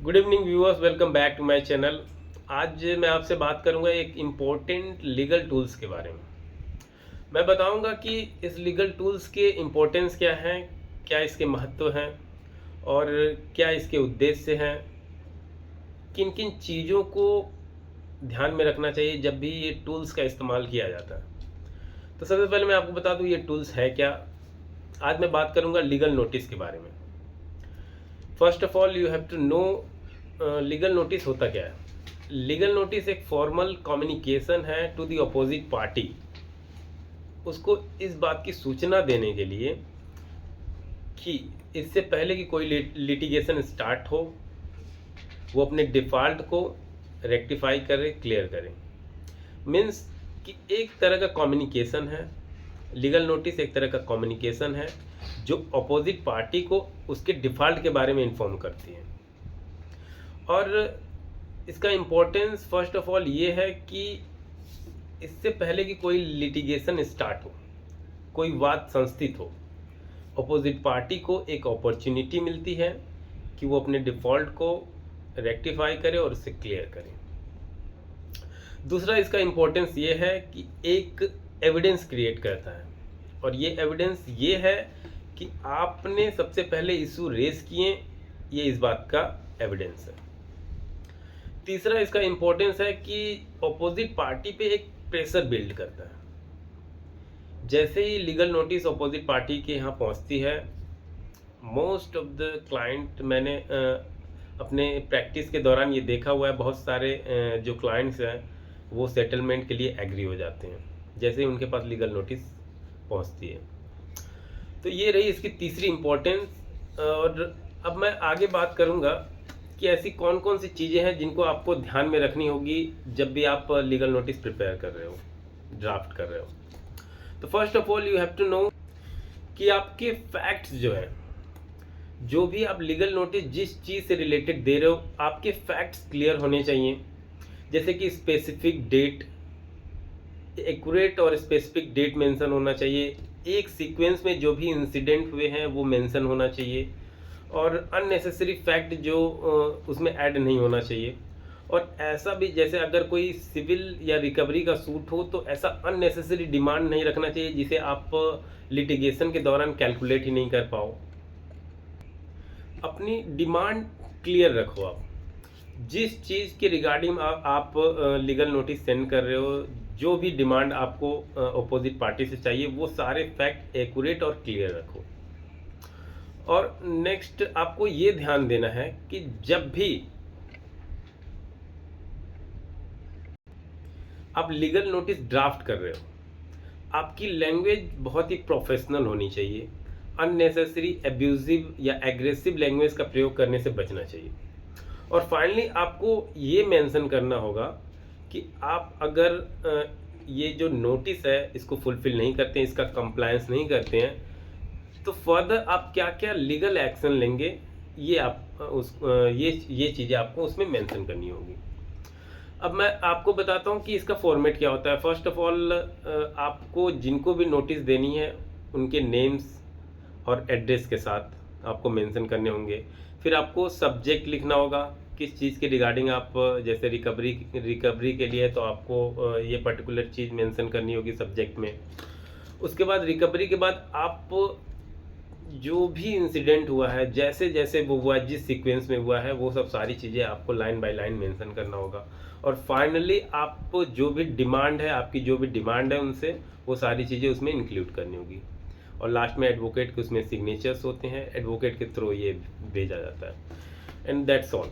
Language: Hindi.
Good evening viewers, welcome back to my channel. आज मैं आपसे बात करूंगा एक इम्पोर्टेंट लीगल टूल्स के बारे में। मैं बताऊंगा कि इस लीगल टूल्स के इम्पोर्टेंस क्या हैं, क्या इसके महत्व हैं और क्या इसके उद्देश्य हैं, किन किन चीज़ों को ध्यान में रखना चाहिए जब भी ये टूल्स का इस्तेमाल किया जाता है। तो सबसे पहले मैं आपको बता दूं ये टूल्स है क्या। आज मैं बात करूंगा लीगल नोटिस के बारे में। First of all you have to know legal notice होता क्या है। लीगल नोटिस एक फॉर्मल कम्युनिकेशन है टू द अपोजिट पार्टी, उसको इस बात की सूचना देने के लिए कि इससे पहले कि कोई लिटिगेशन स्टार्ट हो वो अपने डिफ़ॉल्ट को रेक्टिफाई करे, क्लियर करे। मीन्स कि एक तरह का कम्युनिकेशन है। लीगल नोटिस एक तरह का कम्युनिकेशन है जो अपोजिट पार्टी को उसके डिफ़ॉल्ट के बारे में इन्फॉर्म करती है। और इसका इम्पोर्टेंस फर्स्ट ऑफ ऑल ये है कि इससे पहले कि कोई लिटिगेशन स्टार्ट हो, कोई वाद संस्थित हो, अपोजिट पार्टी को एक अपॉर्चुनिटी मिलती है कि वो अपने डिफ़ॉल्ट को रेक्टिफाई करे और उसे क्लियर करे। दूसरा इसका इम्पोर्टेंस ये है कि एक एविडेंस क्रिएट करता है, और ये एविडेंस ये है कि आपने सबसे पहले इशू रेज किए, ये इस बात का एविडेंस है। तीसरा इसका इम्पोर्टेंस है कि अपोजिट पार्टी पे एक प्रेशर बिल्ड करता है। जैसे ही लीगल नोटिस अपोजिट पार्टी के यहाँ पहुँचती है, मोस्ट ऑफ द क्लाइंट, मैंने अपने प्रैक्टिस के दौरान ये देखा हुआ है, बहुत सारे जो क्लाइंट्स हैं वो सेटलमेंट के लिए एग्री हो जाते हैं जैसे ही उनके पास लीगल नोटिस पहुँचती है। तो ये रही इसकी तीसरी इम्पोर्टेंस। और अब मैं आगे बात करूँगा कि ऐसी कौन कौन सी चीज़ें हैं जिनको आपको ध्यान में रखनी होगी जब भी आप लीगल नोटिस प्रिपेयर कर रहे हो, ड्राफ्ट कर रहे हो। तो first of all you have to know कि आपके फैक्ट्स जो हैं, जो भी आप लीगल नोटिस जिस चीज़ से रिलेटेड दे रहे हो, आपके फैक्ट्स क्लियर होने चाहिए। जैसे कि स्पेसिफिक डेट, एक्यूरेट और स्पेसिफिक डेट मेंशन होना चाहिए। एक सीक्वेंस में जो भी इंसिडेंट हुए हैं वो मेंशन होना चाहिए, और अननेसेसरी फैक्ट जो उसमें ऐड नहीं होना चाहिए। और ऐसा भी, जैसे अगर कोई सिविल या रिकवरी का सूट हो तो ऐसा अननेसेसरी डिमांड नहीं रखना चाहिए जिसे आप लिटिगेशन के दौरान कैलकुलेट ही नहीं कर पाओ। अपनी डिमांड क्लियर रखो। आप जिस चीज़ के रिगार्डिंग आप लीगल नोटिस सेंड कर रहे हो, जो भी डिमांड आपको अपोजिट पार्टी से चाहिए, वो सारे फैक्ट एक्यूरेट और क्लियर रखो। और नेक्स्ट आपको ये ध्यान देना है कि जब भी आप लीगल नोटिस ड्राफ्ट कर रहे हो, आपकी लैंग्वेज बहुत ही प्रोफेशनल होनी चाहिए। अननेसेसरी एब्यूजिव या एग्रेसिव लैंग्वेज का प्रयोग करने से बचना चाहिए। और फाइनली आपको ये मेंशन करना होगा कि आप अगर ये जो नोटिस है इसको फुलफिल नहीं करते हैं, इसका कंप्लायंस नहीं करते हैं, तो फर्दर आप क्या क्या लीगल एक्शन लेंगे, ये ये चीज़ें आपको उसमें मेंशन करनी होगी। अब मैं आपको बताता हूँ कि इसका फॉर्मेट क्या होता है। फर्स्ट ऑफ ऑल आपको जिनको भी नोटिस देनी है उनके नेम्स और एड्रेस के साथ आपको मेंशन करने होंगे। फिर आपको सब्जेक्ट लिखना होगा, किस चीज़ के रिगार्डिंग आप, जैसे रिकवरी के लिए तो आपको ये पर्टिकुलर चीज़ मेंशन करनी होगी सब्जेक्ट में। उसके बाद रिकवरी के बाद आप जो भी इंसिडेंट हुआ है, जैसे जैसे वो हुआ, जिस सीक्वेंस में हुआ है, वो सब सारी चीज़ें आपको लाइन बाय लाइन मेंशन करना होगा। और फाइनली आप जो भी डिमांड है, आपकी जो भी डिमांड है उनसे, वो सारी चीज़ें उसमें इंक्लूड करनी होगी। और लास्ट में एडवोकेट के उसमें सिग्नेचर्स होते हैं, एडवोकेट के थ्रू ये भेजा जाता है। And that's all.